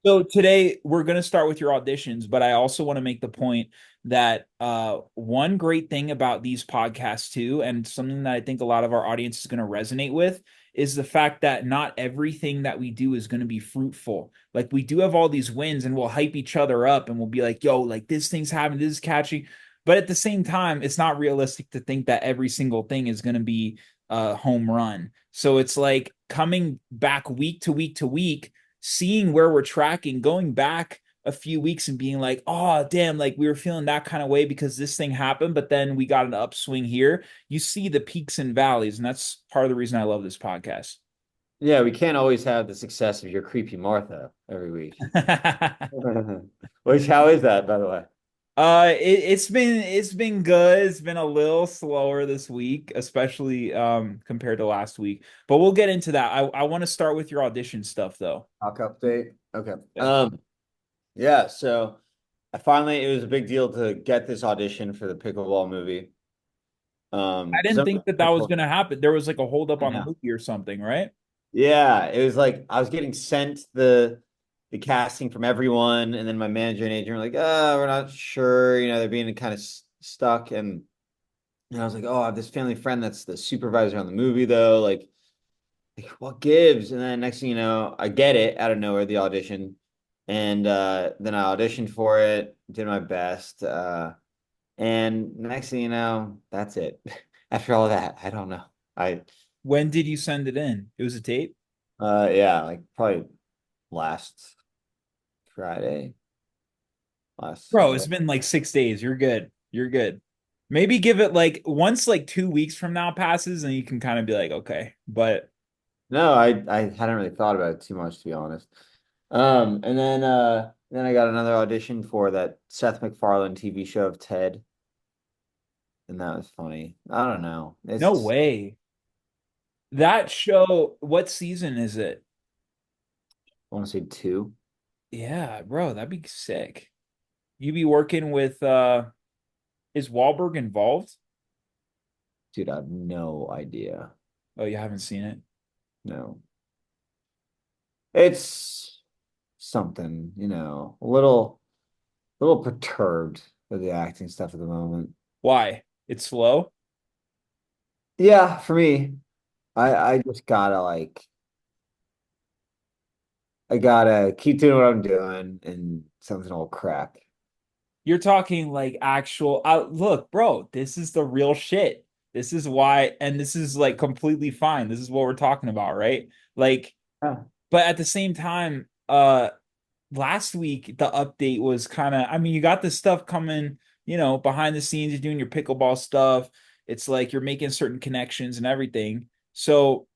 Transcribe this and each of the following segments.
So today we're going to start with your auditions, but I also want to make the point that one great thing about these podcasts too, and something that I think a lot of our audience is going to resonate with, is the fact that not everything that we do is going to be fruitful. Like we do have all these wins, and we'll hype each other up, and we'll be like, "Yo, like this thing's happening, this is catchy." But at the same time, it's not realistic to think that every single thing is going to be a home run. So it's like coming back week to week to week, seeing where we're tracking, going back a few weeks and being like, oh, damn, like we were feeling that kind of way because this thing happened, but then we got an upswing here. You see the peaks and valleys, and that's part of the reason I love this podcast. Yeah, we can't always have the success of your creepy Martha every week. Which, how is that, by the way? It's been good. It's been a little slower this week, especially compared to last week. But we'll get into that. I want to start with your audition stuff though. Talk update. Okay. Yeah. Yeah, so it was a big deal to get this audition for the pickleball movie. I Because didn't think that was gonna happen. There was like a holdup I on the know. movie or something, right? Yeah, it was like I was getting sent the casting from everyone, and then my manager and agent were like, "Oh, we're not sure." They're being kind of stuck, and I was like, "Oh, I have this family friend that's the supervisor on the movie, though. Like, what gives?" And then next thing you know, I get it out of nowhere, the audition. And then I auditioned for it, did my best. And next thing you know, that's it. After all of that, I don't know. I When did you send it in? It was a tape? Yeah, like probably last Friday, last Bro, it's Sunday. been like 6 days. You're good. You're good. Maybe give it like once like 2 weeks from now passes and you can kind of be like, okay. But No, I hadn't really thought about it too much, to be honest. And then I got another audition for that Seth MacFarlane TV show of Ted, and that was funny. I don't know. no It's way. That show, what season is it? I want to say two. Yeah, bro, that'd be sick. You be working with is Wahlberg involved? Dude, I have no idea. Oh, you haven't seen it. No. It's something, a little perturbed with the acting stuff at the moment. Why? It's slow. Yeah, for me, I just gotta I gotta keep doing what I'm doing and something will crack. You're talking like actual look, bro, this is the real shit. This is why, and this is like completely fine. This is what we're talking about, right? Like, Yeah. but at the same time, last week the update was kind of, I mean, you got this stuff coming, behind the scenes, you're doing your pickleball stuff. It's like you're making certain connections and everything. So,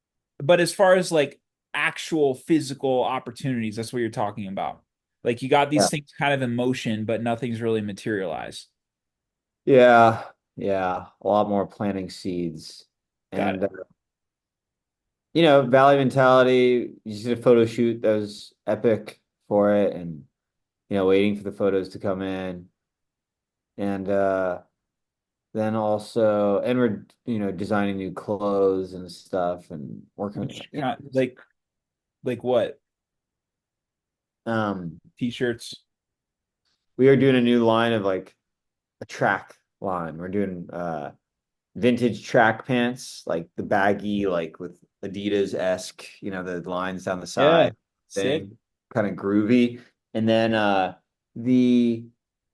but as far as like actual physical opportunities, that's what you're talking about. Like you got these Yeah. things kind of in motion, but nothing's really materialized. Yeah, yeah, a lot more planting seeds. Got it. And Valley Mentality, you did a photo shoot that was epic for it, and waiting for the photos to come in. And then also, and we're, designing new clothes and stuff and working. Which kind like what? Um, T-shirts. we are doing a new line of like a track line. We're doing vintage track pants, like the baggy, like with Adidas-esque, the lines down the Yeah. side Sick. thing, kind of groovy. And then the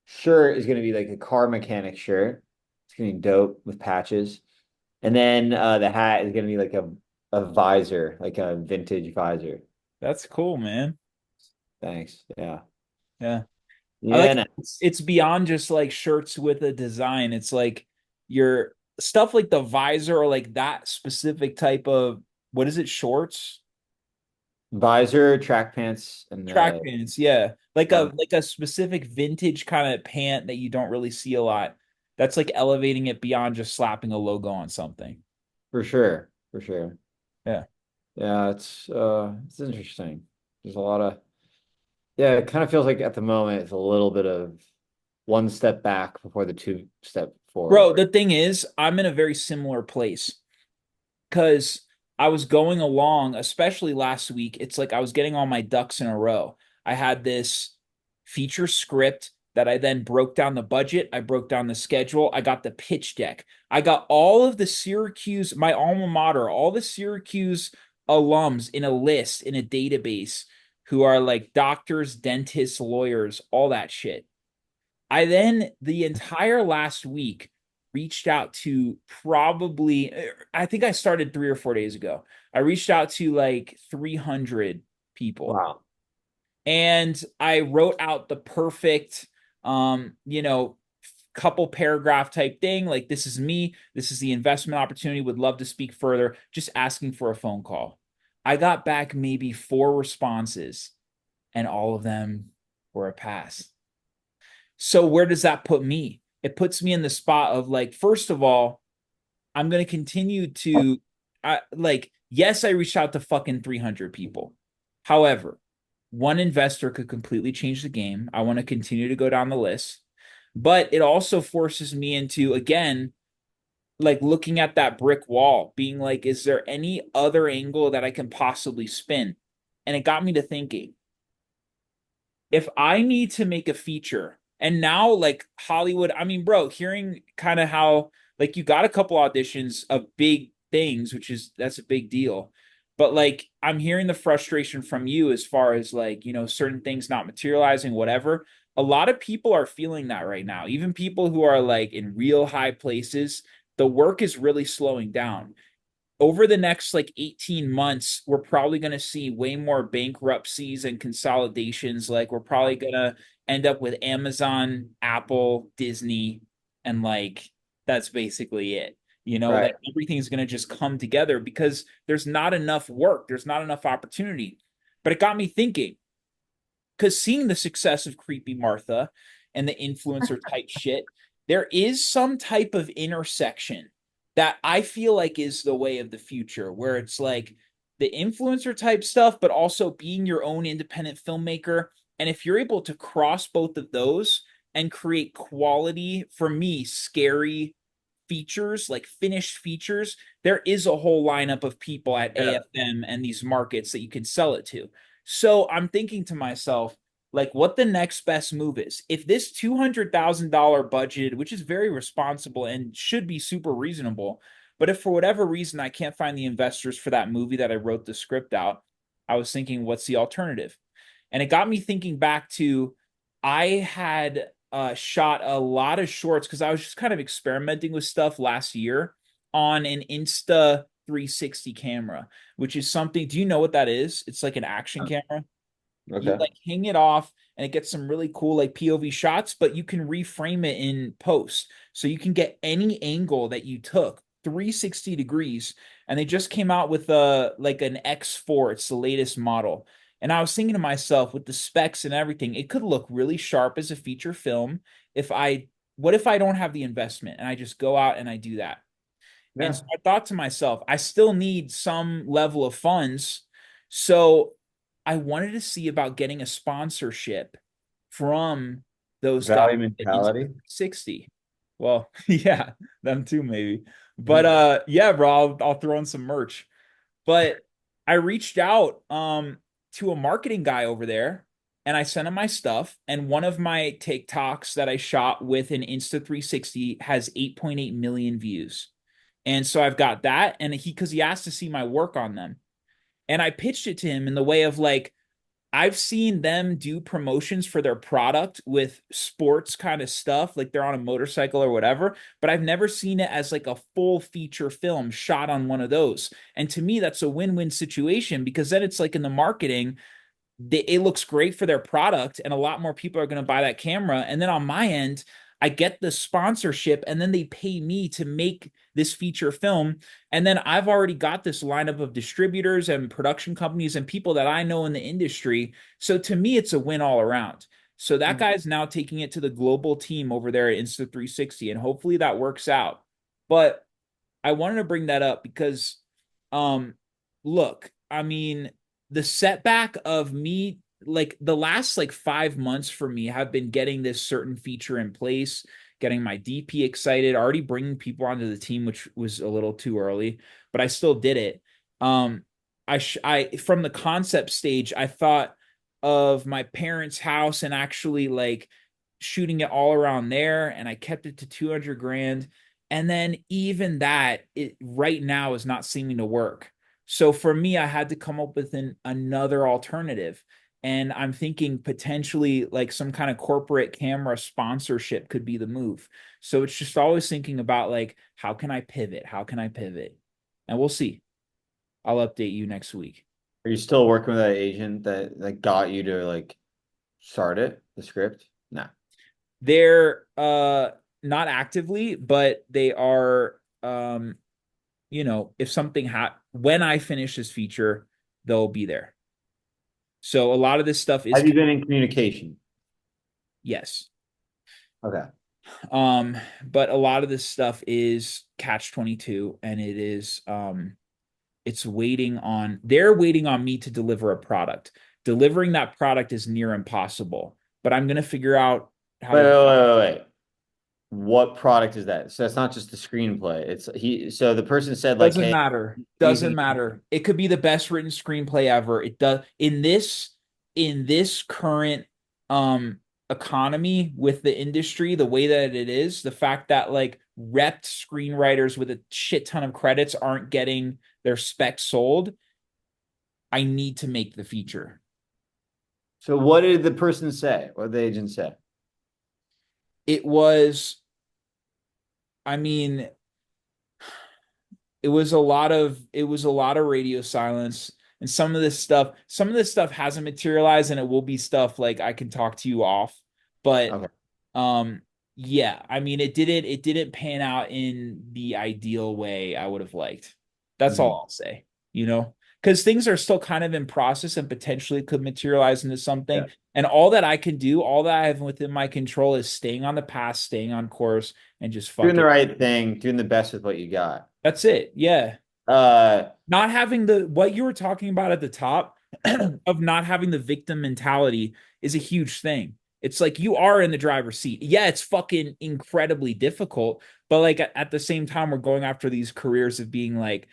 shirt is gonna be like a car mechanic shirt. It's gonna be dope with patches. And then the hat is gonna be like a visor, like a vintage visor. That's cool, man. Thanks. Yeah. Yeah. I Yeah. like No. it's beyond just like shirts with a design. It's like your stuff like the visor or like that specific type of what is it, shorts? Visor, track pants, and Track pants, yeah. Like yeah, a specific vintage kind of pant that you don't really see a lot. That's like elevating it beyond just slapping a logo on something. for sure. For sure. Yeah. Yeah, it's interesting. There's a lot of yeah, it kind of feels like at the moment it's a little bit of one step back before the two step Bro, forward. the thing is, I'm in a very similar place because I was going along, especially last week. It's like I was getting all my ducks in a row. I had this feature script that I then broke down the budget. I broke down the schedule. I got the pitch deck. I got all of the Syracuse, my alma mater, all the Syracuse alums in a list, in a database, who are like doctors, dentists, lawyers, all that shit. I then, the entire last week, reached out to probably, I think I started 3 or 4 days ago. I reached out to like 300 people, Wow. and I wrote out the perfect, you know, couple paragraph type thing. Like, this is me. This is the investment opportunity. Would love to speak further. Just asking for a phone call. I got back maybe 4 responses, and all of them were a pass. So where does that put me? It puts me in the spot of like, first of all, I'm going to continue to, like, yes, I reached out to fucking 300 people. However, one investor could completely change the game. I want to continue to go down the list, but it also forces me into, again, like looking at that brick wall, being like, is there any other angle that I can possibly spin? And it got me to thinking, if I need to make a feature, and now like Hollywood, I mean, bro, hearing kind of how like you got a couple auditions of big things, which is that's a big deal. But like I'm hearing the frustration from you as far as like, certain things not materializing, whatever. A lot of people are feeling that right now. Even people who are like in real high places, the work is really slowing down. Over the next like 18 months, we're probably going to see way more bankruptcies and consolidations. Like, we're probably going to end up with Amazon, Apple, Disney, and like that's basically it. Like Right. everything's going to just come together because there's not enough work, there's not enough opportunity. But it got me thinking, because seeing the success of Creepy Martha and the influencer type shit, there is some type of intersection that I feel like is the way of the future, where it's like the influencer type stuff, but also being your own independent filmmaker. And if you're able to cross both of those and create quality, for me, scary features, like finished features, there is a whole lineup of people at Yeah. AFM and these markets that you can sell it to. So I'm thinking to myself, like, what the next best move is. If this $200,000 budget, which is very responsible and should be super reasonable, but if for whatever reason I can't find the investors for that movie that I wrote the script out, I was thinking, what's the alternative? And it got me thinking back to, I had shot a lot of shorts because I was just kind of experimenting with stuff last year on an Insta 360 camera, which is something. Do you know what that is? It's like an action camera. You Okay. like hang it off and it gets some really cool like POV shots, but you can reframe it in post. So you can get any angle that you took 360 degrees. And they just came out with a like an X4. It's the latest model. And I was thinking to myself, with the specs and everything, it could look really sharp as a feature film. If I What if I don't have the investment and I just go out and I do that? And Yeah. so I thought to myself, I still need some level of funds. So I wanted to see about getting a sponsorship from those guys Value at Insta mentality. 60. Well, yeah, them too, maybe. But Mhm. yeah, bro, I'll throw in some merch. But I reached out to a marketing guy over there and I sent him my stuff. And one of my TikToks that I shot with an Insta 360 has 8.8 million views. And so I've got that. And because he asked to see my work on them. And I pitched it to him in the way of like, I've seen them do promotions for their product with sports kind of stuff, like they're on a motorcycle or whatever, but I've never seen it as like a full feature film shot on one of those. And to me, that's a win-win situation because then it's like in the marketing, it looks great for their product and a lot more people are going to buy that camera. And then on my end, I get the sponsorship and then they pay me to make this feature film. And then I've already got this lineup of distributors and production companies and people that I know in the industry. So to me, it's a win all around. So that Mhm. guy's now taking it to the global team over there at Insta360, and hopefully that works out. But I wanted to bring that up because, um, look, I mean, the setback of me, like the last like 5 months for me have been getting this certain feature in place, getting my DP excited, already bringing people onto the team, which was a little too early, but I still did it. I from the concept stage, I thought of my parents' house and actually like shooting it all around there, and I kept it to 200 grand. And then even that, it right now is not seeming to work. So for me, I had to come up with another alternative. And I'm thinking potentially like some kind of corporate camera sponsorship could be the move. So it's just always thinking about like, how can I pivot? How can I pivot? And we'll see. I'll update you next week. Are you still working with that agent that got you to like start it, the script? No. They're not actively, but they are if something when I finish this feature, they'll be there. So a lot of this stuff is Have you been in communication? yes. Okay. But a lot of this stuff is catch 22, and it's waiting on they're waiting on me to deliver a product. Delivering that product is near impossible, but I'm gonna figure out how Wait, to. wait, wait, wait, wait. What product is that? So that's not just the screenplay. So the person said like, Doesn't hey, matter. Doesn't anything. matter. It could be the best written screenplay ever. It does in this current um economy with the industry, the way that it is, the fact that like repped screenwriters with a shit ton of credits aren't getting their specs sold, I need to make the feature. So what did the person say? What did the agent say? It was, I mean, it was a lot of radio silence, and some of this stuff hasn't materialized, and it will be stuff like I can talk to you off. But Okay. um yeah, I mean, it didn't pan out in the ideal way I would have liked. That's Mhm. all I'll say, because things are still kind of in process and potentially could materialize into Yeah. something. And all that I can do, all that I have within my control is staying on the path, staying on course, and just Doing fuck the it. right thing, doing the best with what you got. That's it. Yeah. Uh, Not having the what you were talking about at the top of not having the victim mentality is a huge thing. It's like you are in the driver's seat. Yeah, it's fucking incredibly difficult, but like at the same time, we're going after these careers of being like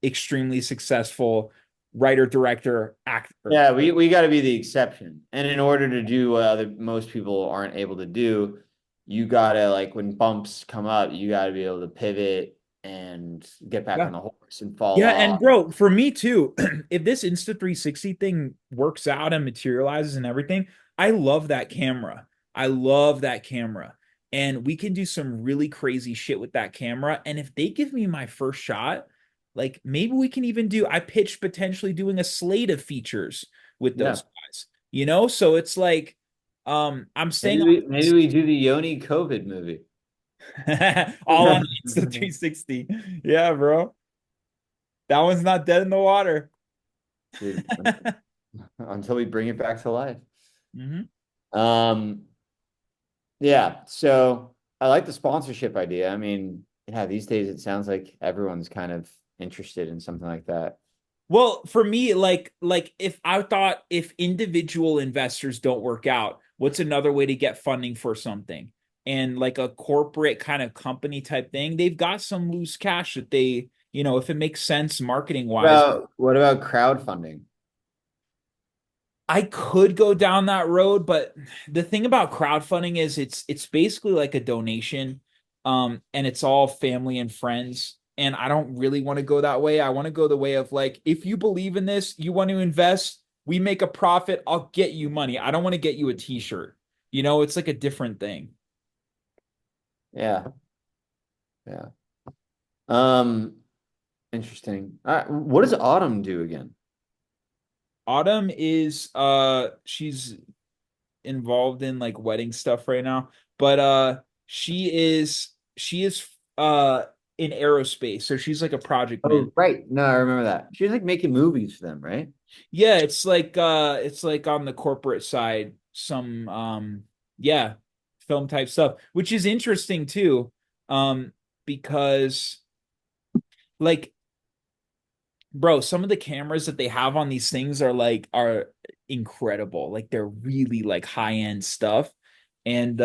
extremely successful writer, director, actor. yeah, we got to be the exception. And in order to do what most people aren't able to do, you gotta like when bumps come up, you gotta be able to pivot and get back Yeah. on the horse and fall Yeah, and off. bro, for me too, if this Insta360 thing works out and materializes and everything, I love that camera. I love that camera. And we can do some really crazy shit with that camera. And if they give me my first shot, like maybe we can even I pitched potentially doing a slate of features with those Yeah. guys, So it's like, I'm staying Maybe we do the Yoni COVID movie. all on Insta360. Yeah, bro. That one's not dead in the water. Dude, until we bring it back to life. hmm Um, yeah, so I like the sponsorship idea. I mean, yeah, these days it sounds like everyone's kind of interested in something like that. Well, for me, like if I thought if individual investors don't work out, what's another way to get funding for something? And like a corporate kind of company type thing, they've got some loose cash that if it makes sense marketing wise, What about crowdfunding? I could go down that road, but the thing about crowdfunding is it's basically like a donation, and it's all family and friends. And I don't really want to go that way. I want to go the way of like, if you believe in this, you want to invest, we make a profit, I'll get you money. I don't want to get you a t-shirt. It's like a different thing. Yeah, yeah. Um, Interesting. What does Autumn do again? Autumn is she's involved in like wedding stuff right now, but she is uh in aerospace, so she's like a project man. Oh, right. No, I remember that. She was like making movies for them, right? Yeah, it's like on the corporate side, some yeah, film type stuff, which is interesting too, because like bro, some of the cameras that they have on these things are incredible. Like they're really like high-end stuff. And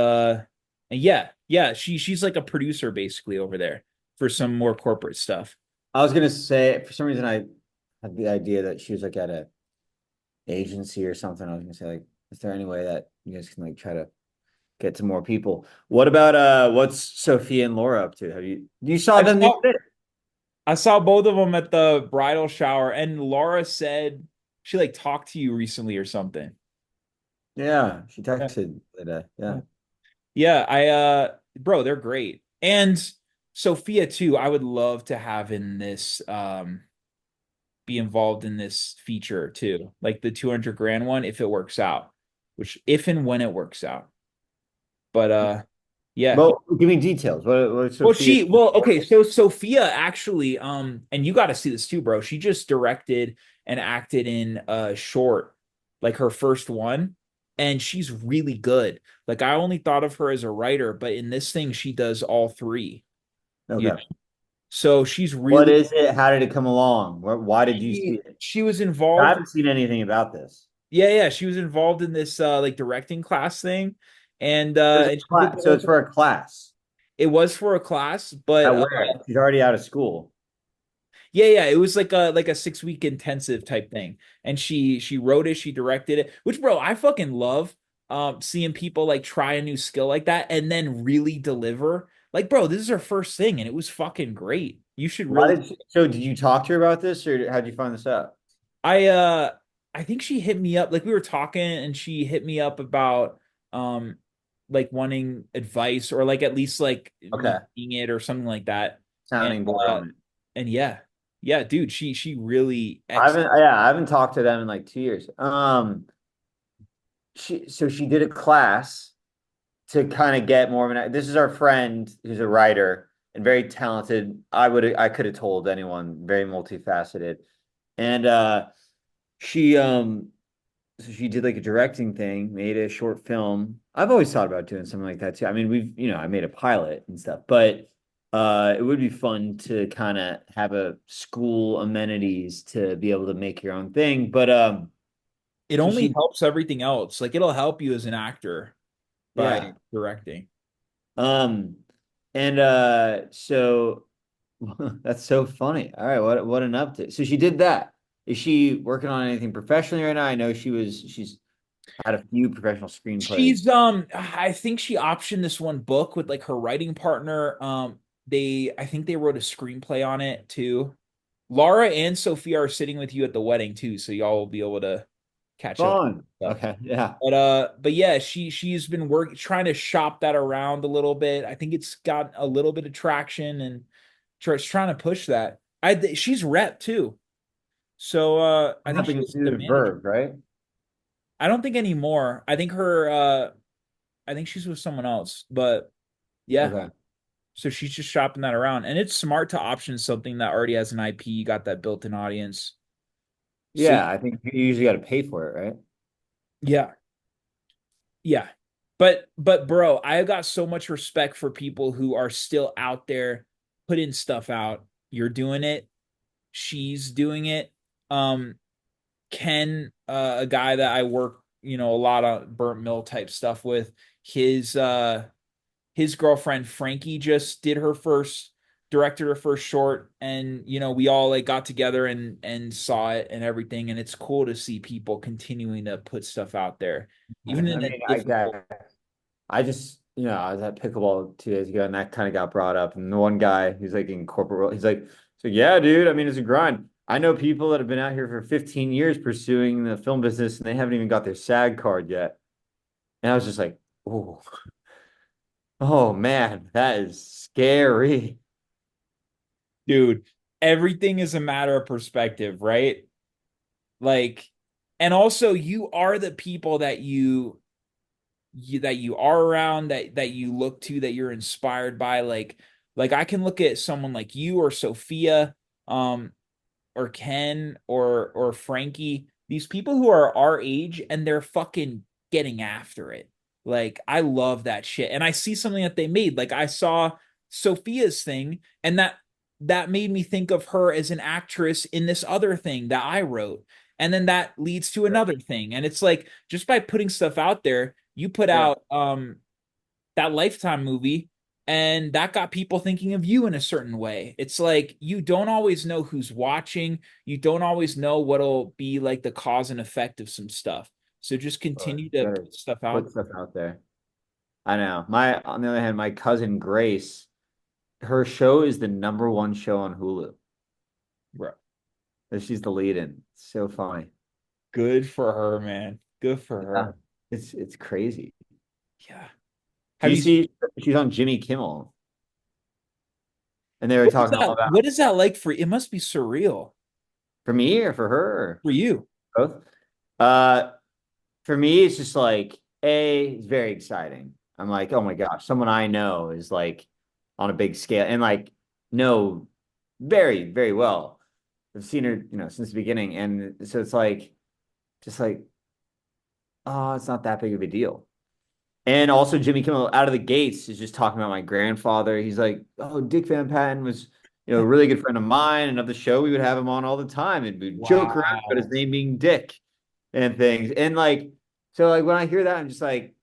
yeah, she's like a producer basically over there for some more corporate stuff. I was gonna say for some reason I had the idea that she was like at agency or something. I was gonna say, like, is there any way that you guys can like try to get to more people? What about what's Sophia and Laura up to? Have you saw I them the saw other day? I saw both of them at the bridal shower, and Laura said she like talked to you recently or something. Yeah, she Yeah. texted today. Yeah. Yeah, bro, they're great. And Sophia too, I would love to have in this be involved in this feature too. Like the 200 grand one if it works out, which if and when it works out. But yeah. Well, give me details. What Well, Sophia? okay, so Sophia actually, and you got to see this too, bro. She just directed and acted in a short, like her first one, and she's really good. Like I only thought of her as a writer, but in this thing, she does all three. Yeah. Okay. So she's What really is it? How did it come along? Why did you see it? she was I involved. haven't seen anything about this. Yeah, she was involved in this like directing class thing, and she did the So whole it's for thing. a class. It was for a class, but At where? She's already out of school. yeah, it was like a 6 week intensive type thing. And she wrote it, she directed it, which bro, I fucking love seeing people like try a new skill like that and then really deliver. Like, bro, this is her first thing and it was fucking great. You should really So did you talk to her about this or how'd you find this out? I uh I think she hit me up like we were talking and she hit me up about um like wanting advice or like at least like me Okay. seeing it or something like that. And Sounding board uh on it. and yeah. Yeah, dude, she really I haven't talked to them in like 2 years. She did a class to kind of get more of an, this is our friend who's a writer and very talented. I could have told anyone, very multifaceted. And she so she did like a directing thing, made a short film. I've always thought about doing something like that too. I mean, I made a pilot and stuff, but it would be fun to kind of have a school amenities to be able to make your own thing. But it so only she helps everything else. Like it'll help you as an actor by yeah. directing. Um and so that's so funny. All right, what an update. So she did that. Is she working on anything professionally right now? I know she's had a few professional screenplays. I think she optioned this one book with like her writing partner. I think they wrote a screenplay on it too. Laura and Sophia are sitting with you at the wedding too, so y'all will be able to catch up Fun. and stuff. Okay, yeah. But yeah, she's been working trying to shop that around a little bit. I think it's got a little bit of traction and trying to push that. She's rep too. So I I'm think helping she to was do the the manager. verb, right? I don't think anymore. I think she's with someone else. But yeah. Okay. So she's just shopping that around. And it's smart to option something that already has an IP. You got that built-in audience. So Yeah, I think you usually got to pay for it, right? yeah. Yeah. But bro, I got so much respect for people who are still out there putting stuff out. You're doing it. She's doing it. Um Ken, a guy that I work, a lot of burnt mill type stuff with, his his girlfriend Frankie just did her first directed her first short and we all like got together and saw it and everything and it's cool to see people continuing to put stuff out there I even in a mean, difficult. I just, I was at pickleball 2 days ago and that kind of got brought up. And the one guy who's like in corporate world, he's like, so yeah, dude, I mean, it's a grind. I know people that have been out here for 15 years pursuing the film business and they haven't even got their SAG card yet. And I was just like, oh, oh man, that is scary. Dude, everything is a matter of perspective, right? Like, and also you are the people that you are around that you look to that you're inspired by like I can look at someone like you or Sophia um or Ken or Frankie, these people who are our age and they're fucking getting after it. Like I love that shit. And I see something that they made. Like I saw Sophia's thing and that made me think of her as an actress in this other thing that I wrote. And then that leads to Sure. another thing. And it's like just by putting stuff out there, you put Yeah. out that Lifetime movie And that got people thinking of you in a certain way. It's like you don't always know who's watching. You don't always know what'll be like the cause and effect of some stuff. So just Or continue you to gotta put stuff out. put stuff out there. I know. My on the other hand, my cousin Grace, her show is the number one show on Hulu. Bro. That she's the lead in. It's so funny. Good for her, man. Good for Yeah. her. It's crazy. Yeah. Do Have you you see she's on Jimmy Kimmel and they were talking all about what is that like for it must be surreal for me or for her for you. or both? Uh for me it's just like it's very exciting. I'm like, oh my gosh, someone I know is like on a big scale and like know very, very well. I've seen her, since the beginning. And so it's like just like, oh, it's not that big of a deal. And also Jimmy Kimmel out of the gates is just talking about my grandfather. He's like, "Oh, Dick Van Patten was, a really good friend of mine and of the show. We would have him on all the time and we'd joke around about his Wow. name being Dick and things." And like, so like when I hear that, I'm just like,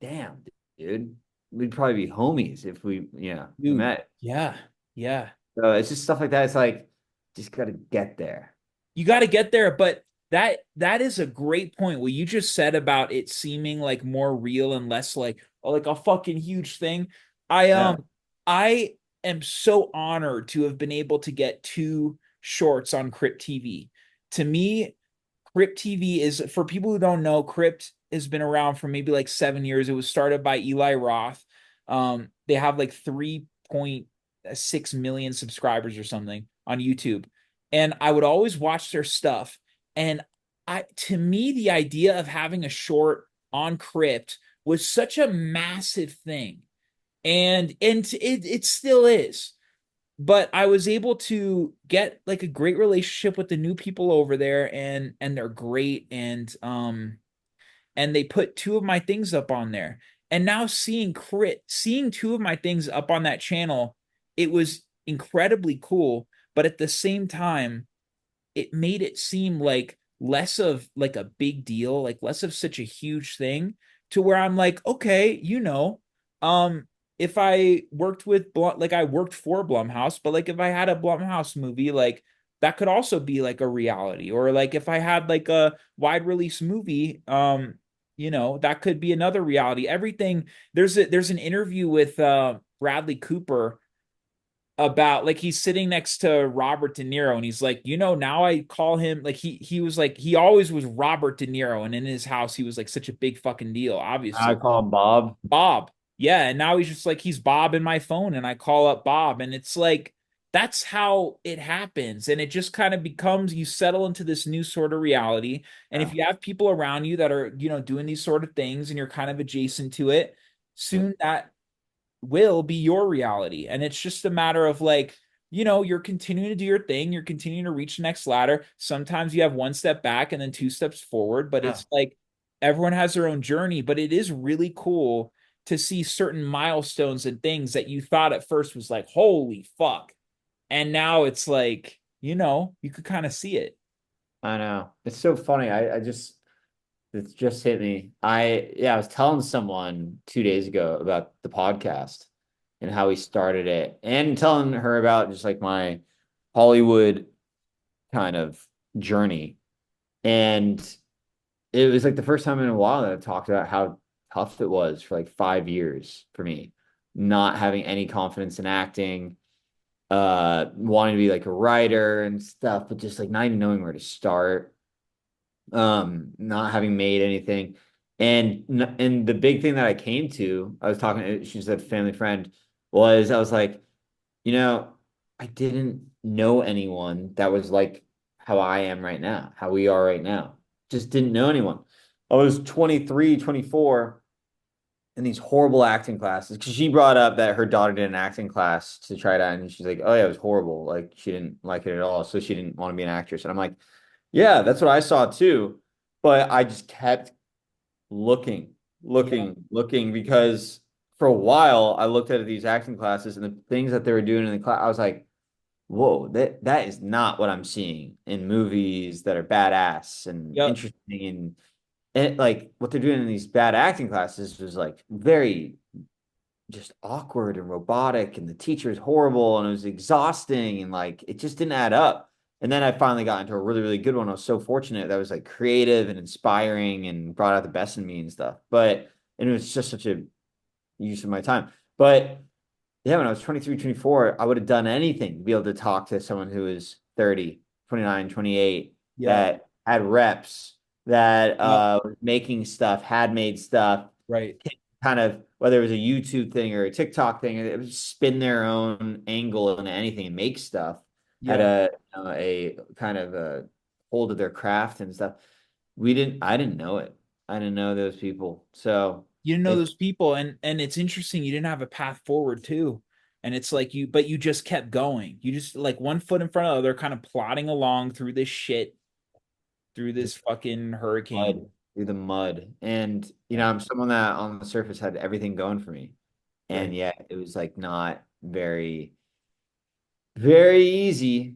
"Damn, dude, we'd probably be homies if we Dude. met." Yeah. Yeah. So it's just stuff like that. It's like, just gotta get there. You got to get there, but that is a great point. What you just said about it seeming like more real and less like oh, like a fucking huge thing. I Yeah, um I am so honored to have been able to get two shorts on Crypt TV. To me, Crypt TV is for people who don't know, Crypt has been around for maybe like 7 years. It was started by Eli Roth. They have like 3.6 million subscribers or something on YouTube. And I would always watch their stuff. And to me, the idea of having a short on Crypt was such a massive thing. And it still is, but I was able to get like a great relationship with the new people over there, and they're great, and they put two of my things up on there. And now seeing two of my things up on that channel, it was incredibly cool, but at the same time it made it seem like less of like a big deal, like less of such a huge thing, to where I'm like, okay, um, if I worked with like I worked for Blumhouse, but like if I had a Blumhouse movie, like that could also be like a reality, or like if I had like a wide release movie, that could be another reality. Everything there's an interview with Bradley Cooper about like he's sitting next to Robert De Niro and he's like, now I call him like he was like he always was Robert De Niro, and in his house he was like such a big fucking deal, I obviously. call him Bob. Bob. Yeah, and now he's just like he's Bob in my phone and I call up Bob, and it's like that's how it happens, and it just kind of becomes you settle into this new sort of reality. And if Yeah. you have people around you that are, doing these sort of things and you're kind of adjacent to it, soon that will be your reality. And it's just a matter of like, you're continuing to do your thing, you're continuing to reach the next ladder. Sometimes you have one step back and then two steps forward, but Yeah. it's like everyone has their own journey. But it is really cool to see certain milestones and things that you thought at first was like, holy fuck. And now it's like, you could kind of see it. I know. It's so funny. It's just hit me. I was telling someone 2 days ago about the podcast and how we started it and telling her about just like my Hollywood kind of journey. And it was like the first time in a while that I've talked about how tough it was for like 5 years for me, not having any confidence in acting, wanting to be like a writer and stuff, but just like not even knowing where to start, not having made anything. And the big thing that I came to, I was talking to, she's a family friend, was I was like, you know, I didn't know anyone that was like how I am right now, how we are right now. Just didn't know anyone. I was 23, 24 in these horrible acting classes because she brought up that her daughter did an acting class to try it out, and she's like, "Oh yeah, it was horrible. Like she didn't like it at all, so she didn't want to be an actress." And I'm like, "Yeah, that's what I saw too." But I just kept looking, Yeah. looking because for a while I looked at these acting classes and the things that they were doing in the class, I was like, "Whoa, that is not what I'm seeing in movies that are badass and Yep. interesting and like what they're doing in these bad acting classes was like very just awkward and robotic, and the teacher is horrible, and it was exhausting, and like it just didn't add up. And then I finally got into a really, really good one. I was so fortunate that was like creative and inspiring and brought out the best in me and stuff. But and it was just such a use of my time. But yeah, when I was 23, 24, I would have done anything to be able to talk to someone who was 30, 29, 28, Yeah. that had reps, that Yep. was making stuff, had made stuff, Right. kind of whether it was a YouTube thing or a TikTok thing, it would spin their own angle into anything and make stuff, had Yeah. a kind of a hold of their craft and stuff. I didn't know it. I didn't know those people. So You didn't know it's those people, and it's interesting you didn't have a path forward too. And it's like you but you just kept going. You just like one foot in front of the other, kind of plodding along through this shit, through this fucking hurricane. mud through the mud. And Yeah. I'm someone that on the surface had everything going for me. And Right. yet it was like not very, very easy,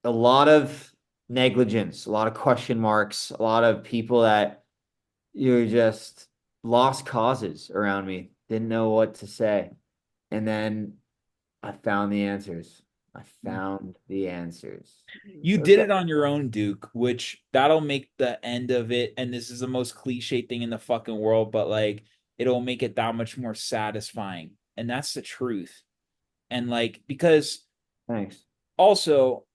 a lot of negligence, a lot of question marks, a lot of people that you just lost causes around me, didn't know what to say. And then I found the answers. I found the answers. It's You did okay. it on your own, Duke, which that'll make the end of it. And this is the most cliche thing in the fucking world, but like it'll make it that much more satisfying. And that's the truth. And like, because Thanks. also,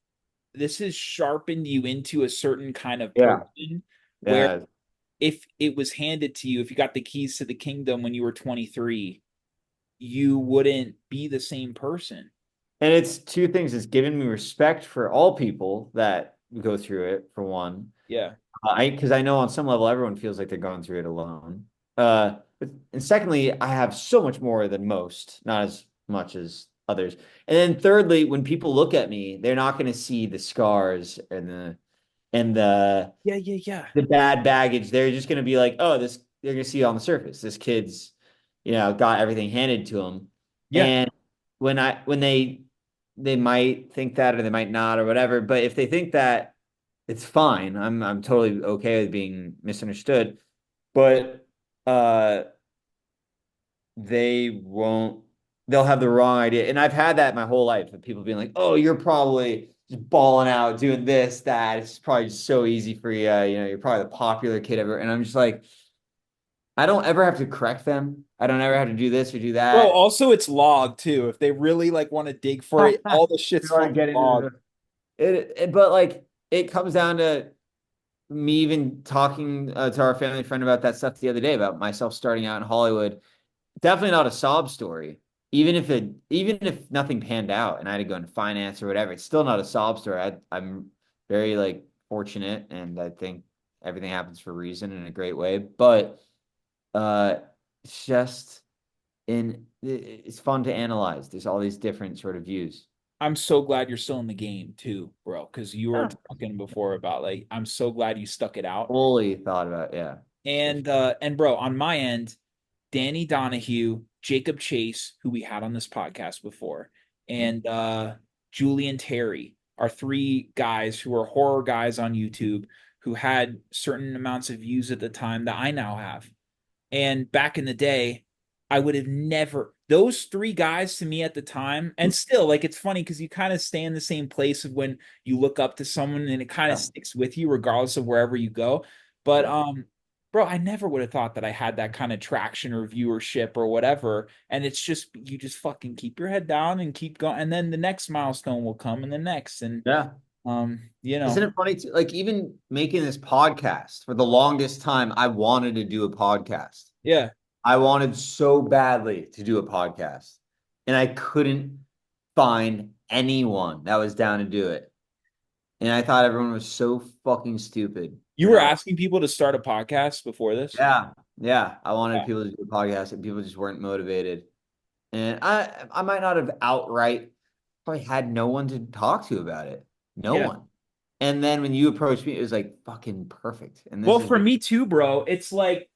this has sharpened you into a certain kind of Yeah. person where Yeah. if it was handed to you, if you got the keys to the kingdom when you were 23, you wouldn't be the same person. And it's two things. It's given me respect for all people that go through it, for one. Yeah. Because I know on some level everyone feels like they're going through it alone. And secondly, I have so much more than most, not as much as others. And then thirdly, when people look at me, they're not going to see the scars and Yeah, yeah, yeah. the bad baggage. They're just going to be like, oh, this. They're going to see it on the surface. This kid's, got everything handed to him. Yeah. And when they might think that or they might not or whatever. But if they think that, it's fine. I'm totally okay with being misunderstood. But uh they won't they'll have the wrong idea. And I've had that my whole life of people being like, oh, you're probably just balling out, doing this, that. It's probably just so easy for you. You're probably the popular kid ever. And I'm just like, I don't ever have to correct them. I don't ever have to do this or do Bro, that. also it's logged too. If they really like want to dig for it, all the You shit's want to fucking get into logged. but like it comes down to me even talking to our family friend about that stuff the other day about myself starting out in Hollywood. Definitely not a sob story. Even if nothing panned out and I had to go into finance or whatever, it's still not a sob story. I'm very like fortunate, and I think everything happens for a reason in a great way. But uh, it's just it's fun to analyze. There's all these different sort of views. I'm so glad you're still in the game too, bro. Because you were Yeah, talking before about like I'm so glad you stuck it out. fully thought about yeah. For And bro, on my end, Danny Donahue, Jacob Chase, who we had on this podcast before, sure. and Julian Terry are three guys who are horror guys on YouTube who had certain amounts of views at the time that I now have. And back in the day, I would have never, those three guys to me at the time, and still, like, it's funny because you kind of stay in the same place of when you look up to someone and it kind of Yeah, sticks with you regardless of wherever you go. But, yeah. bro, I never would have thought that I had that kind of traction or viewership or whatever. And it's just, you just fucking keep your head down and keep going. And then the next milestone will come and the next. And, Yeah. you Isn't know, it funny too? Like even making this podcast for the longest time, I wanted to do a podcast. yeah. I wanted so badly to do a podcast, and I couldn't find anyone that was down to do it. And I thought everyone was so fucking stupid. You And were I was, asking people to start a podcast before this? yeah, yeah, I wanted Yeah. people to do a podcast, and people just weren't motivated. And I might not have outright probably had no one to talk to about it. No Yeah. one. And then when you approached me, it was like fucking perfect. And this Well, has for been, me too, bro. It's like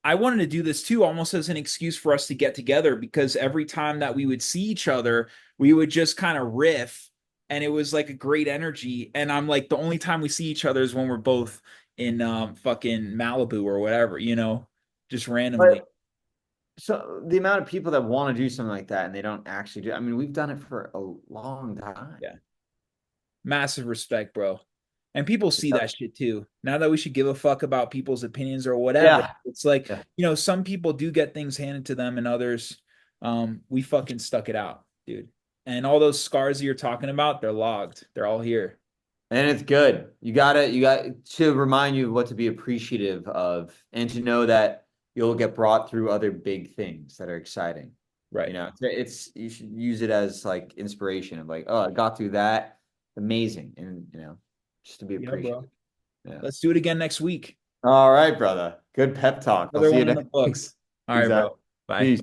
I wanted to do this too almost as an excuse for us to get together because every time that we would see each other, we would just kind of riff and it was like a great energy. And I'm like the only time we see each other is when we're both in fucking Malibu or whatever, just but randomly. so the amount of people that want to do something like that and they don't actually do. I mean, we've done it for a long time. Yeah. Massive respect, bro. And people see that shit too. Now that we should give a fuck about people's opinions or whatever, Yeah. it's like, Yeah. some people do get things handed to them and others, we fucking stuck it out, dude. And all those scars you're talking about, they're logged. They're all here. And it's good. You got to remind you of what to be appreciative of and to know that you'll get brought through other big things that are exciting. Right. You should use it as like inspiration of like, oh, I got through that. Amazing. And just to be Yeah, appreciative. bro. Yeah. Let's do it again next week. All right, brother. Good pep talk. I'll Another see you one in the next week. books. All right, Exactly. bro. Bye. Peace.